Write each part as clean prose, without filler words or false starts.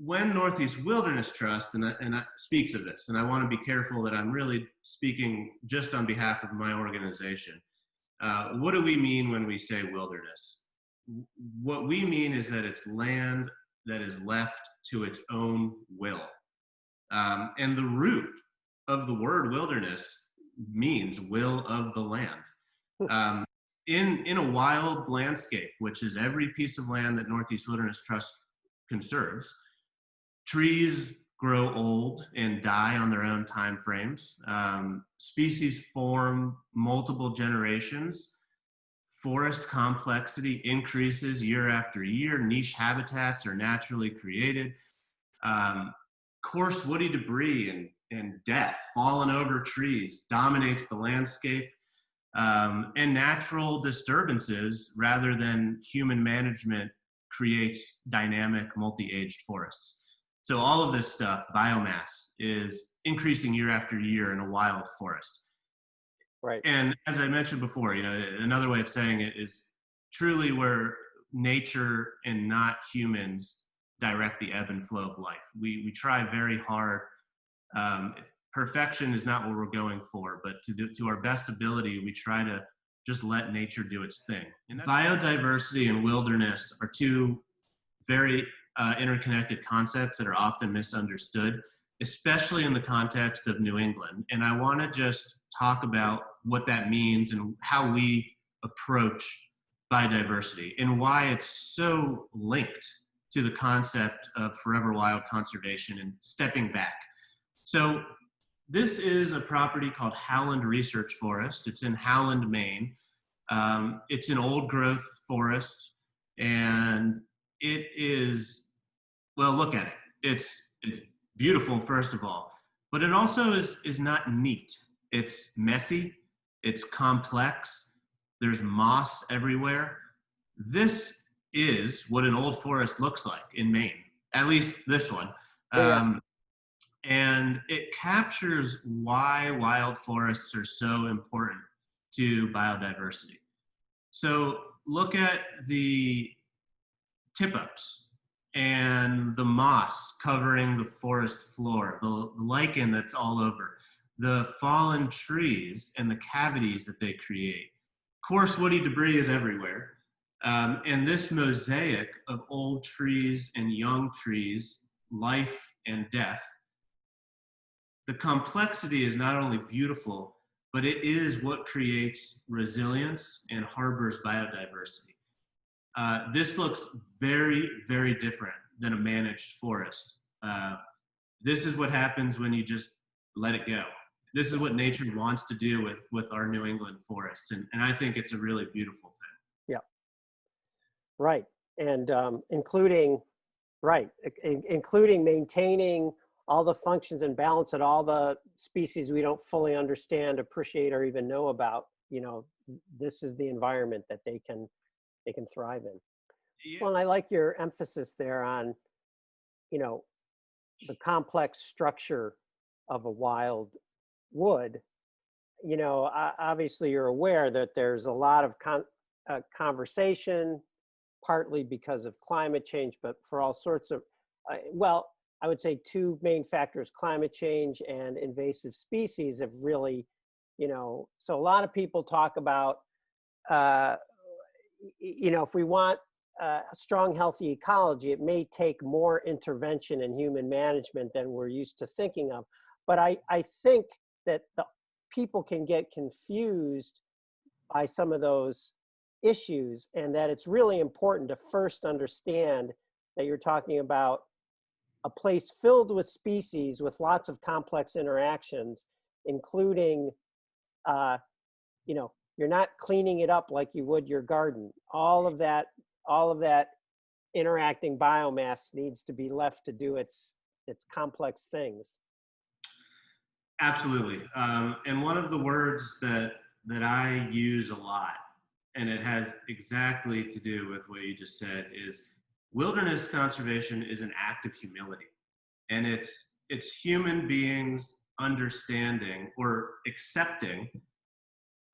when Northeast Wilderness Trust speaks of this, and I want to be careful that I'm really speaking just on behalf of my organization. What do we mean when we say wilderness? What we mean is that it's land that is left to its own will. And the root of the word wilderness means will of the land. In a wild landscape, which is every piece of land that Northeast Wilderness Trust conserves, trees grow old and die on their own time frames. Species form multiple generations. Forest complexity increases year after year. Niche habitats are naturally created. Coarse woody debris and death fallen over trees dominates the landscape. And natural disturbances, rather than human management, creates dynamic multi-aged forests. So all of this stuff, biomass, is increasing year after year in a wild forest. Right. And as I mentioned before, another way of saying it is truly where nature and not humans direct the ebb and flow of life. We try very hard. Perfection is not what we're going for, but to our best ability, we try to just let nature do its thing. And biodiversity and wilderness are two very interconnected concepts that are often misunderstood, especially in the context of New England. And I want to just talk about what that means and how we approach biodiversity and why it's so linked to the concept of forever wild conservation and stepping back. So this is a property called Howland Research Forest. It's in Howland, Maine. It's an old growth forest, and it is, well, look at it. It's beautiful, first of all, but it also is not neat. It's messy, it's complex, there's moss everywhere. This is what an old forest looks like in Maine, at least this one. And it captures why wild forests are so important to biodiversity. So look at the tip-ups and the moss covering the forest floor, the lichen that's all over, the fallen trees and the cavities that they create. Coarse woody debris is everywhere. And this mosaic of old trees and young trees, life and death, the complexity is not only beautiful, but it is what creates resilience and harbors biodiversity. This looks very, very different than a managed forest. This is what happens when you just let it go. This is what nature wants to do with our New England forests. And I think it's a really beautiful thing. Yeah. Right. And including maintaining all the functions and balance and all the species we don't fully understand, appreciate, or even know about. This is the environment that they can thrive in. Yeah. Well, and I like your emphasis there on, the complex structure of a wild wood. Obviously you're aware that there's a lot of conversation, partly because of climate change, but for all sorts of, I would say two main factors: climate change and invasive species have really, so a lot of people talk about, if we want a strong, healthy ecology, it may take more intervention in human management than we're used to thinking of. But I think that the people can get confused by some of those issues, and that it's really important to first understand that you're talking about a place filled with species with lots of complex interactions, including, you're not cleaning it up like you would your garden. All of that interacting biomass needs to be left to do its complex things. Absolutely. And one of the words that I use a lot, and it has exactly to do with what you just said, is wilderness conservation is an act of humility. And it's human beings understanding or accepting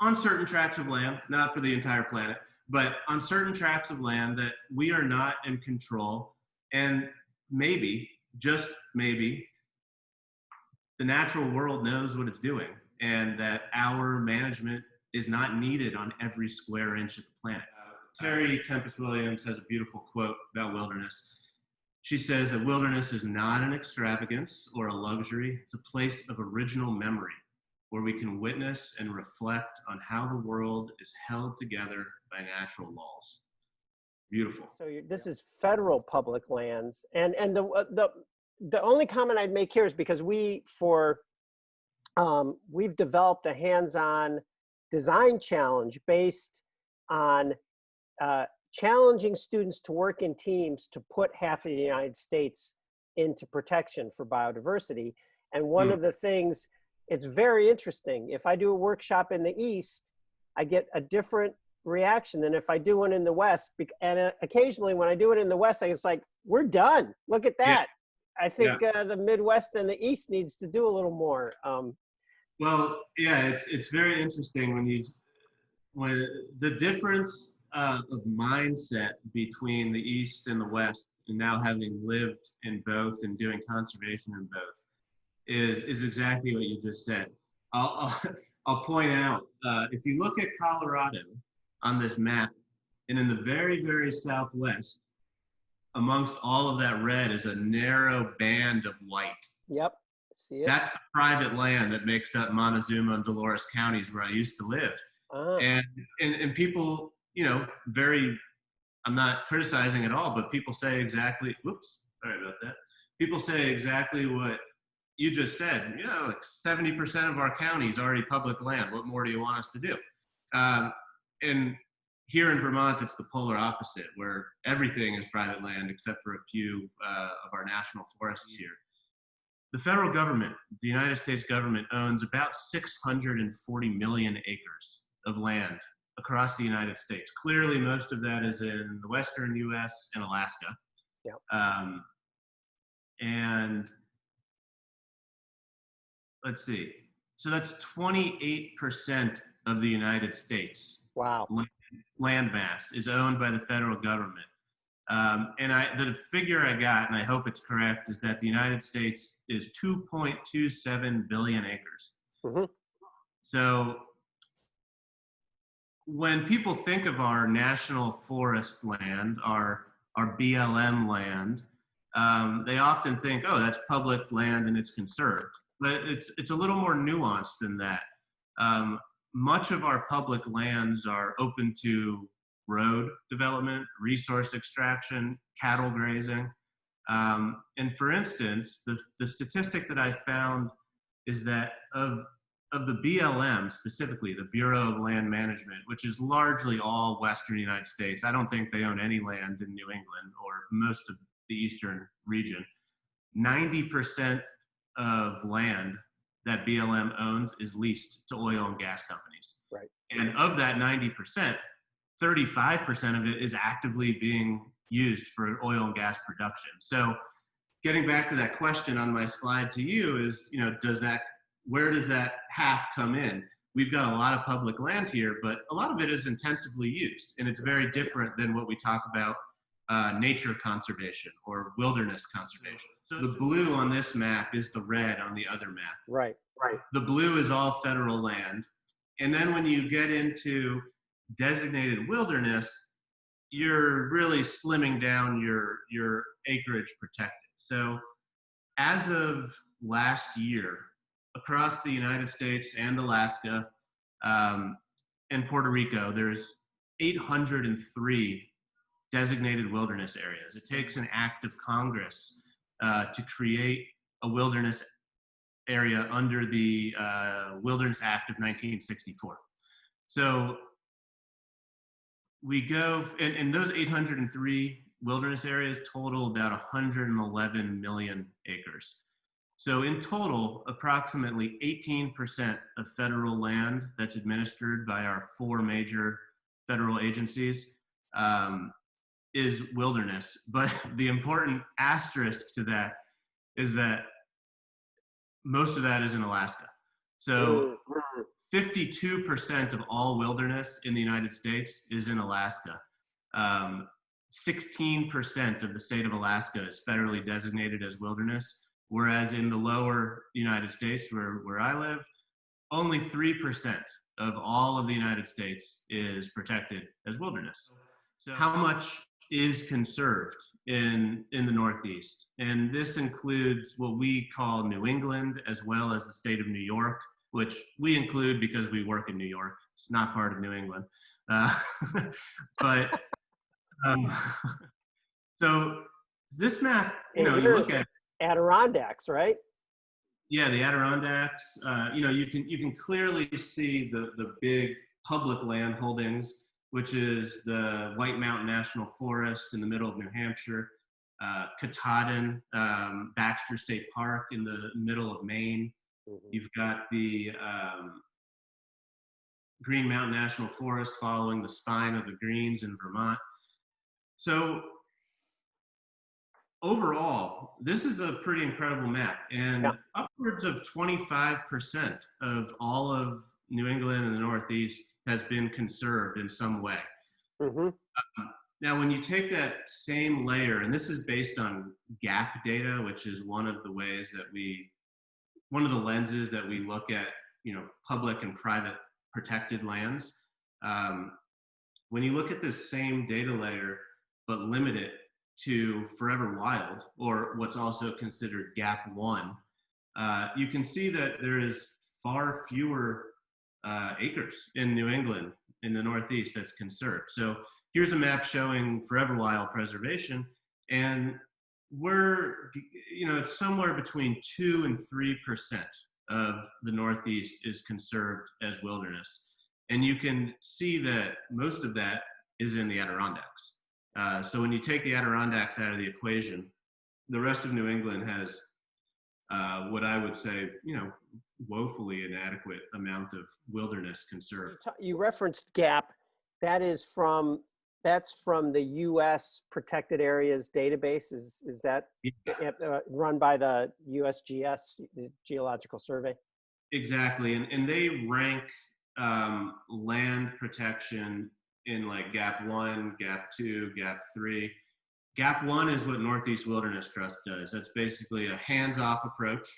on certain tracts of land, not for the entire planet, but on certain tracts of land that we are not in control and maybe just maybe, the natural world knows what it's doing, and that our management is not needed on every square inch of the planet. Terry Tempest Williams has a beautiful quote about wilderness. She says that wilderness is not an extravagance or a luxury. It's a place of original memory where we can witness and reflect on how the world is held together by natural laws. Beautiful. So this is federal public lands, and the only comment I'd make here is because we've developed a hands-on design challenge based on challenging students to work in teams to put half of the United States into protection for biodiversity. And one of the things, it's very interesting. If I do a workshop in the East, I get a different reaction than if I do one in the West. And occasionally when I do it in the West, it's like, we're done. Look at that. Yeah. I think the Midwest and the East needs to do a little more. Well, yeah, it's very interesting when the difference of mindset between the East and the West, and now having lived in both and doing conservation in both, is exactly what you just said. I'll point out, if you look at Colorado on this map, and in the very, very southwest, amongst all of that red is a narrow band of white. Yep, see it. That's the private land that makes up Montezuma and Dolores counties where I used to live. And people, I'm not criticizing at all, but people say exactly, sorry about that. People say exactly what you just said. Like 70% of our county is already public land. What more do you want us to do? And here in Vermont, it's the polar opposite, where everything is private land except for a few of our national forests here. The federal government, the United States government, owns about 640 million acres of land across the United States. Clearly, most of that is in the western U.S. and Alaska. Yep. And let's see. So that's 28% of the United States. Wow. Land mass is owned by the federal government. And the figure I got, and I hope it's correct, is that the United States is 2.27 billion acres. Mm-hmm. So when people think of our national forest land, our BLM land, they often think, oh, that's public land and it's conserved. But it's a little more nuanced than that. Much of our public lands are open to road development, resource extraction, cattle grazing. And for instance, the statistic that I found is that of the BLM, specifically the Bureau of Land Management, which is largely all Western United States, I don't think they own any land in New England or most of the Eastern region. 90% of land that BLM owns is leased to oil and gas companies. Right. And of that 90%, 35% of it is actively being used for oil and gas production. So getting back to that question on my slide to you is, where does that half come in? We've got a lot of public land here, but a lot of it is intensively used. And it's very different than what we talk about nature conservation or wilderness conservation. So the blue on this map is the red on the other map. Right. The blue is all federal land. And then when you get into designated wilderness, you're really slimming down your acreage protected. So as of last year, across the United States and Alaska and Puerto Rico, there's 803 designated wilderness areas. It takes an act of Congress to create a wilderness area under the Wilderness Act of 1964. So we go, and those 803 wilderness areas total about 111 million acres. So in total, approximately 18% of federal land that's administered by our 4 major federal agencies is wilderness. But the important asterisk to that is that most of that is in Alaska. So 52% of all wilderness in the United States is in Alaska. 16% of the state of Alaska is federally designated as wilderness, whereas in the lower United States, where I live, only 3% of all of the United States is protected as wilderness. So how much is conserved in the Northeast? And this includes what we call New England, as well as the state of New York, which we include because we work in New York. It's not part of New England. But so this map, you know, you look at Adirondacks, right? yeah, the Adirondacks. You know, you can clearly see the big public land holdings, which is the White Mountain National Forest in the middle of New Hampshire, Katahdin, Baxter State Park in the middle of Maine. Mm-hmm. You've got the Green Mountain National Forest following the spine of the Greens in Vermont. So overall, this is a pretty incredible map, and Yeah. upwards of 25% of all of New England and the Northeast has been conserved in some way. Mm-hmm. Now, when you take that same layer, and this is based on gap data, which is one of the ways that one of the lenses that we look at, you know, public and private protected lands. When you look at this same data layer, but limit it to Forever Wild, or what's also considered Gap 1, you can see that there is far fewer acres in New England, in the Northeast, that's conserved. So here's a map showing Forever Wild preservation, and you know, it's somewhere between 2 and 3% of the Northeast is conserved as wilderness. And you can see that most of that is in the Adirondacks. So when you take the Adirondacks out of the equation, the rest of New England has what I would say, you know, woefully inadequate amount of wilderness conserved. You referenced GAP. That's from the U.S. Protected Areas database. Is that run by the USGS, the Geological Survey? Exactly, and they rank land protection in like Gap 1, Gap 2, Gap 3. Gap 1 is what Northeast Wilderness Trust does. That's basically a hands-off approach.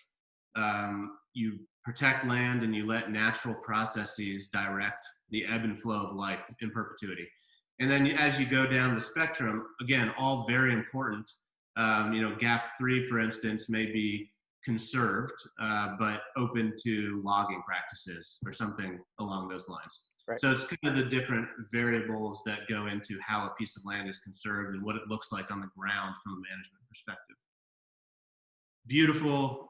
You protect land and you let natural processes direct the ebb and flow of life in perpetuity. And then as you go down the spectrum, again, all very important. You know, Gap 3, for instance, may be conserved, but open to logging practices or something along those lines. Right. So it's kind of the different variables that go into how a piece of land is conserved and what it looks like on the ground from a management perspective. Beautiful,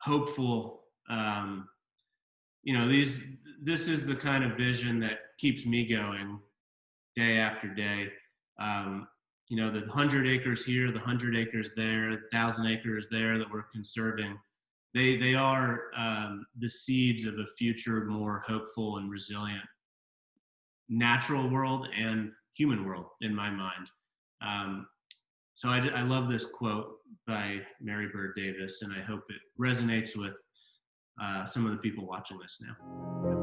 hopeful. You know, this is the kind of vision that keeps me going day after day. You know, the 100 acres here, the 100 acres there, 1,000 acres there that we're conserving, they are the seeds of a future more hopeful and resilient natural world and human world in my mind. So I love this quote by Mary Bird Davis, and I hope it resonates with some of the people watching this now.